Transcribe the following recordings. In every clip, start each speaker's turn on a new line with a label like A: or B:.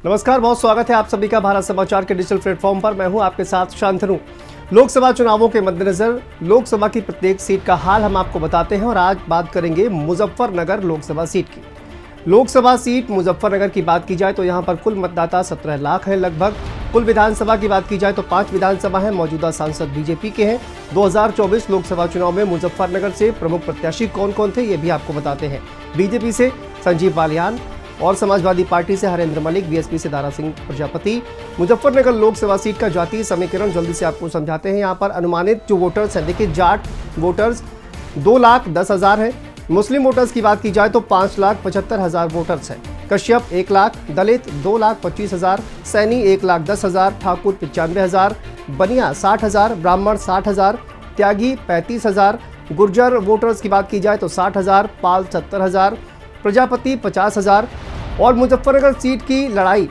A: नमस्कार, बहुत स्वागत है आप सभी का भारत समाचार के डिजिटल प्लेटफॉर्म पर। मैं हूं आपके साथ शांतनु। लोकसभा चुनावों के मद्देनजर लोकसभा की प्रत्येक सीट का हाल हम आपको बताते हैं और आज बात करेंगे मुजफ्फरनगर लोकसभा सीट की। लोकसभा सीट मुजफ्फरनगर की बात की जाए तो यहाँ पर कुल मतदाता 17 लाख है लगभग। कुल विधानसभा की बात की जाए तो 5 विधानसभा है। मौजूदा सांसद बीजेपी के हैं। 2024 लोकसभा चुनाव में मुजफ्फरनगर से प्रमुख प्रत्याशी कौन कौन थे ये भी आपको बताते हैं। बीजेपी से संजीव बालियान और समाजवादी पार्टी से हरेंद्र मलिक, बीएसपी से दारा सिंह प्रजापति। मुजफ्फरनगर लोकसभा सीट का जातीय समीकरण जल्दी से आपको समझाते हैं। यहाँ पर अनुमानित जो वोटर्स हैं, देखिए जाट वोटर्स 2,10,000 है। मुस्लिम वोटर्स की बात की जाए तो 5,75,000 वोटर्स हैं। कश्यप 1 लाख, दलित 2,25,000, सैनी 1,10,000, ठाकुर 95,000, बनिया 60,000, ब्राह्मण 60,000, त्यागी 35,000, गुर्जर वोटर्स की बात की जाए तो 60,000, पाल 70,000, प्रजापति 50,000। और मुजफ्फरनगर सीट की लड़ाई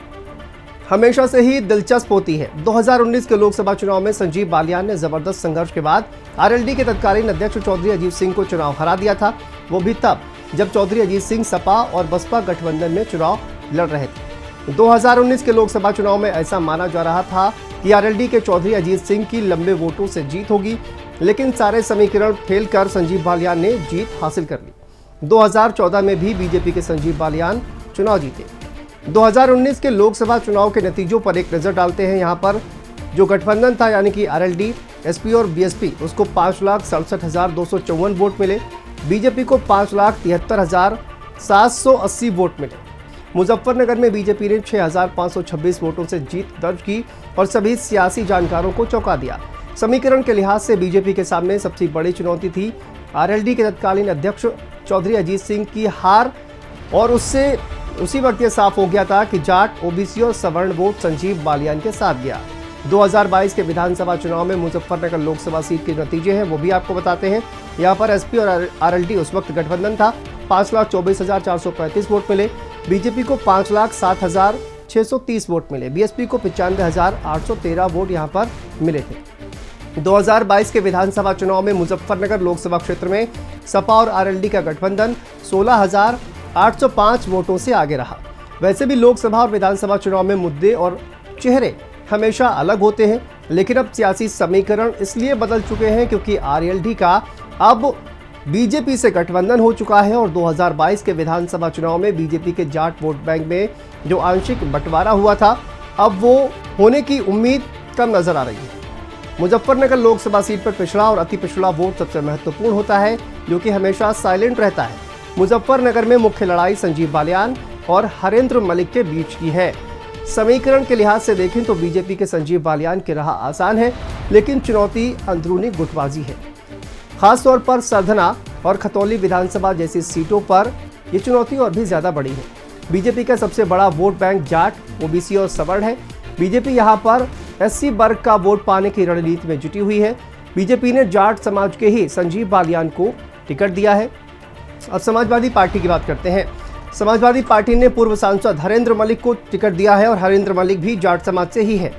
A: हमेशा से ही दिलचस्प होती है। 2019 के लोकसभा चुनाव में संजीव बालियान ने जबरदस्त संघर्ष के बाद आरएलडी के तत्कालीन अध्यक्ष चौधरी अजीत सिंह को चुनाव हरा दिया था। वो भी तब जब चौधरी अजीत सिंह सपा और बसपा गठबंधन में चुनाव लड़ रहे थे। 2019 के लोकसभा चुनाव में ऐसा माना जा रहा था कि आरएलडी के चौधरी अजीत सिंह की लंबे वोटों से जीत होगी, लेकिन सारे समीकरण फेल कर संजीव बालियान ने जीत हासिल कर ली। 2014 में भी बीजेपी के संजीव बालियान चुनाव जीते। 2019 के लोकसभा चुनाव के नतीजों पर एक नजर डालते हैं। यहाँ पर जो गठबंधन था यानी कि आरएलडी, एसपी और बीएसपी, उसको 5,67,254 वोट मिले। बीजेपी को 5,73,780 वोट मिले। मुजफ्फरनगर में बीजेपी ने 6,526 वोटों से जीत दर्ज की और सभी सियासी जानकारों को चौंका दिया। समीकरण के लिहाज से बीजेपी के सामने सबसे बड़ी चुनौती थी आरएलडी के तत्कालीन अध्यक्ष चौधरी अजीत सिंह की हार, और उसी वक्त ये साफ हो गया था कि जाट, ओबीसी और सवर्ण वोट संजीव बालियान के साथ गया। 2022 के विधानसभा चुनाव में मुजफ्फरनगर लोकसभा सीट के नतीजे हैं वो भी आपको बताते हैं। यहाँ पर एसपी और आरएलडी उस वक्त गठबंधन था। 5,24,435 वोट मिले। बीजेपी को 5,07,630 वोट मिले। बीएसपी को 95,813 वोट यहाँ पर मिले थे। 2022 के विधानसभा चुनाव में मुजफ्फरनगर लोकसभा क्षेत्र में सपा और आरएलडी का गठबंधन 16,805 वोटों से आगे रहा। वैसे भी लोकसभा और विधानसभा चुनाव में मुद्दे और चेहरे हमेशा अलग होते हैं, लेकिन अब सियासी समीकरण इसलिए बदल चुके हैं क्योंकि आरएलडी का अब बीजेपी से गठबंधन हो चुका है और 2022 के विधानसभा चुनाव में बीजेपी के जाट वोट बैंक में जो आंशिक बंटवारा हुआ था, अब वो होने की उम्मीद कम नजर आ रही है। मुजफ्फरनगर लोकसभा सीट पर पिछड़ा और अति पिछड़ा वोट सबसे महत्वपूर्ण होता है, जो कि हमेशा साइलेंट रहता है। मुजफ्फरनगर में मुख्य लड़ाई संजीव बालियान और हरेंद्र मलिक के बीच की है। समीकरण के लिहाज से देखें तो बीजेपी के संजीव बालियान की राह आसान है, लेकिन चुनौती अंदरूनी गुटबाजी है। खासतौर पर सरधना और खतौली विधानसभा जैसी सीटों पर यह चुनौती और भी ज्यादा बड़ी है। बीजेपी का सबसे बड़ा वोट बैंक जाट, ओबीसी और सवर्ण है। बीजेपी यहाँ पर एससी वर्ग का वोट पाने की रणनीति में जुटी हुई है। बीजेपी ने जाट समाज के ही संजीव बालियान को टिकट दिया है। अब समाजवादी पार्टी की बात करते हैं। समाजवादी पार्टी ने पूर्व सांसद हरेंद्र मलिक को टिकट दिया है और हरेंद्र मलिक भी जाट समाज से ही है।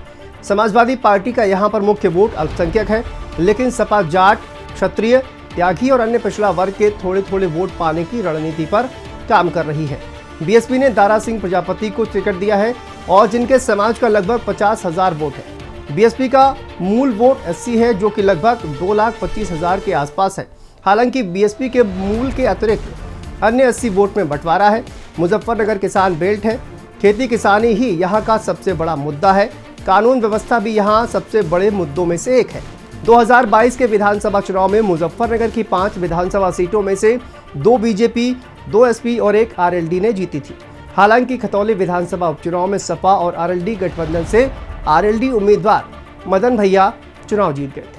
A: समाजवादी पार्टी का यहाँ पर मुख्य वोट अल्पसंख्यक है, लेकिन सपा जाट, क्षत्रिय, त्यागी और अन्य पिछड़ा वर्ग के थोड़े थोड़े वोट पाने की रणनीति पर काम कर रही है। बीएसपी ने दारा सिंह प्रजापति को टिकट दिया है और जिनके समाज का लगभग 50,000 वोट है। बीएसपी का मूल वोट एससी है, जो कि लगभग 2,25,000 के आसपास है। हालांकि बीएसपी के मूल के अतिरिक्त अन्य 80 वोट में बंटवारा है। मुजफ्फरनगर किसान बेल्ट है। खेती किसानी ही यहाँ का सबसे बड़ा मुद्दा है। कानून व्यवस्था भी यहाँ सबसे बड़े मुद्दों में से एक है। 2022 के विधानसभा चुनाव में मुजफ्फरनगर की 5 विधानसभा सीटों में से 2 बीजेपी, 2 एसपी और 1 आरएलडी ने जीती थी। हालांकि खतौली विधानसभा उपचुनाव में सपा और आरएलडी गठबंधन से आरएलडी उम्मीदवार मदन भैया चुनाव जीत गए थे।